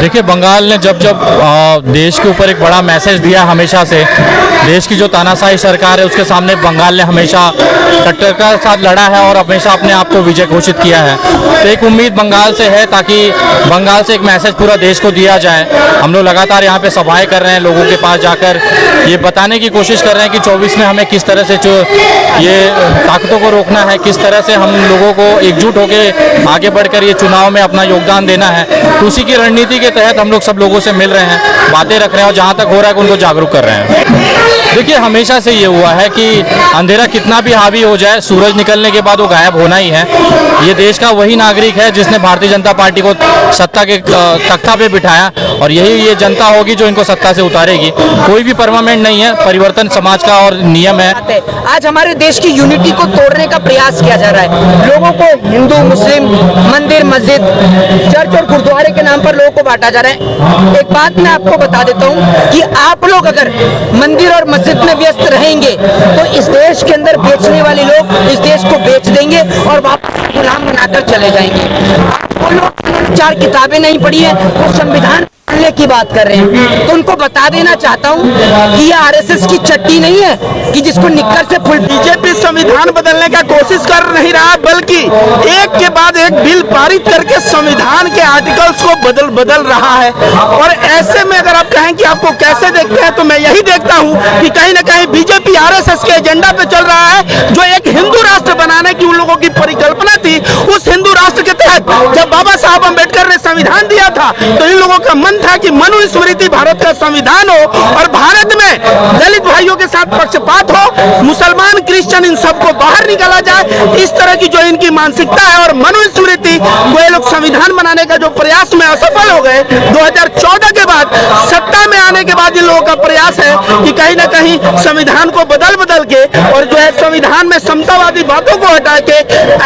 देखिए, बंगाल ने जब जब देश के ऊपर एक बड़ा मैसेज दिया, हमेशा से देश की जो तानाशाही सरकार है उसके सामने बंगाल ने हमेशा कट्टर के साथ लड़ा है और हमेशा अपने आप को विजय घोषित किया है। तो एक उम्मीद बंगाल से है ताकि बंगाल से एक मैसेज पूरा देश को दिया जाए। हम लोग लगातार यहाँ पे सभाएं कर रहे हैं, लोगों के पास जाकर ये बताने की कोशिश कर रहे हैं कि 24 में हमें किस तरह से जो ये ताकतों को रोकना है, किस तरह से हम लोगों को एकजुट होकर आगे बढ़कर ये चुनाव में अपना योगदान देना है। तो उसी की रणनीति के तहत हम लोग सब लोगों से मिल रहे हैं, बातें रख रहे हैं और जहाँ तक हो रहा है उनको जागरूक कर रहे हैं। देखिए, हमेशा से ये हुआ है कि अंधेरा कितना भी हावी हो जाए, सूरज निकलने के बाद वो गायब होना ही है। ये देश का वही नागरिक है जिसने भारतीय जनता पार्टी को सत्ता के तख्ता पे बिठाया और यही ये जनता होगी जो इनको सत्ता से उतारेगी। कोई भी परमानेंट नहीं है, परिवर्तन समाज का और नियम है। आज हमारे देश की यूनिटी को तोड़ने का प्रयास किया जा रहा है। लोगों को हिंदू, मुस्लिम, मंदिर, मस्जिद, चर्च और गुरुद्वारे के नाम पर लोगों को बांटा जा रहा है। एक बात मैं आपको बता देता हूँ कि आप लोग अगर मंदिर और मस्जिद में व्यस्त रहेंगे तो इस देश के अंदर बेचने वाले लोग इस देश को बेच देंगे और वापस गुलाम बनाकर चले जाएंगे। वो लोग 4 किताबें नहीं पढ़ी है, वो संविधान पढ़ने की बात कर रहे हैं। तो उनको बता देना चाहता हूँ कि ये आरएसएस की चट्टी नहीं है कि जिसको निक्कर से फुल। बीजेपी संविधान बदलने का कोशिश कर नहीं रहा, बल्कि एक के बाद एक बिल पारित करके संविधान के आर्टिकल्स को बदल रहा है। और ऐसे में अगर आप कहें कि आपको कैसे देखते हैं, तो मैं यही देखता हूं कि कहीं ना कहीं बीजेपी आरएसएस के एजेंडा पे चल रहा है। जो एक हिंदू राष्ट्र बनाने की उन लोगों की परिकल्पना थी, उस हिंदू राष्ट्र के तहत जब बाबा साहब अम्बेडकर ने संविधान दिया था तो इन लोगों का मन था कि मनुस्मृति भारत का संविधान हो और भारत में दलित भाइयों के साथ पक्षपात हो, मुसलमान, क्रिश्चियन, इन सबको बाहर निकाला जाए। इस तरह की जो इनकी मानसिकता है और मनुस्मृति को ये लोग संविधान बनाने का जो प्रयास में असफल हो गए। 2014 के बाद सत्ता में आने के बाद इन लोगों का प्रयास है कि कहीं ना कहीं संविधान को बदल के और जो है संविधान में समतावादी बातों को हटा के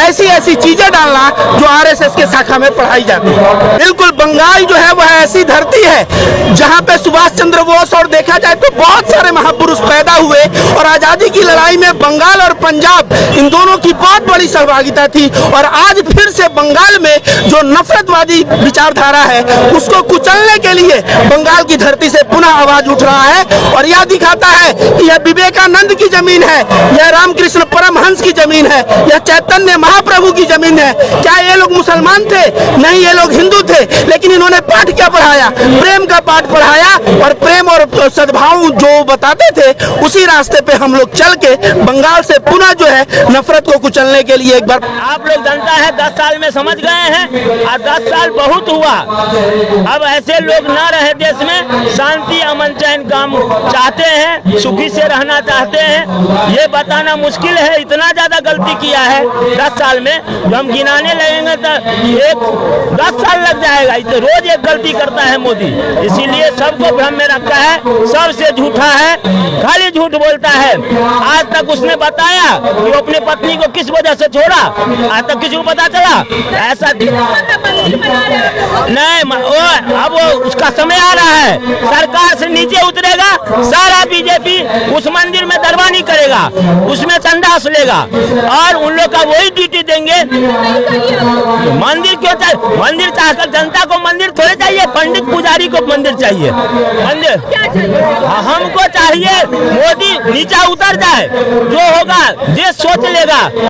ऐसी चीजें डालना जो आरएसएस के शाखा में पढ़ाई जाती है। बिल्कुल, बंगाल जो है वह ऐसी धरती है जहां पे सुभाष चंद्र बोस और देखा जाए तो बहुत सारे महापुरुष पैदा हुए और आजादी की लड़ाई में बंगाल और पंजाब इन दोनों की बहुत बड़ी सहभागिता थी। और आज फिर से बंगाल में जो नफरतवादी विचारधारा है उसको कुचलने के लिए बंगाल की धरती से पुनः आवाज उठ रहा है। और यह दिखाता है कि यह विवेकानंद की जमीन है, यह रामकृष्ण परमहंस की जमीन है, यह चैतन्य महाप्रभु की जमीन है। क्या ये लोग मुसलमान थे? नहीं, ये लोग हिंदू थे, लेकिन इन्होंने पाठ क्या पढ़ाया? प्रेम का पाठ पढ़ाया। और प्रेम और सद्भाव जो बताते थे उसी रास्ते पे हम लोग चल के बंगाल से पुनः जो है नफरत को कुचलने के लिए एक बार। आप लोग जनता है 10 साल में समझ गए हैं और 10 साल बहुत हुआ। अब ऐसे लोग ना रहे देश में, शांति, अमन, चैन काम चाहते हैं, सुखी से रहना चाहते हैं। ये बताना मुश्किल है, इतना ज्यादा गलती किया है 10 साल में। जो हम गिनाने लगेंगे तो 10 साल लग जाएगा। रोज एक गलती करता है मोदी, इसीलिए सबको भ्रम में रखता है। सबसे झूठा है, खाली झूठ बोलता है। आज तक उसने बताया कि वो अपनी पत्नी को किस वजह से छोड़ा, आज तक किसी को पता चला? ऐसा नहीं, अब वो उसका समय आ रहा है, सरकार से नीचे उतरेगा। सारा बीजेपी उस मंदिर में दरबानी करेगा, उसमें चंदा लेगा और उन लोग का वही ड्यूटी देंगे। मंदिर क्यों चाहिए? मंदिर चाहकर जनता को मंदिर थोड़े चाहिए, पंडित पुजारी को मंदिर चाहिए। मंदिर हमको चाहिए मोदी नीचा उतर जाए, जो होगा देश सोच लेगा।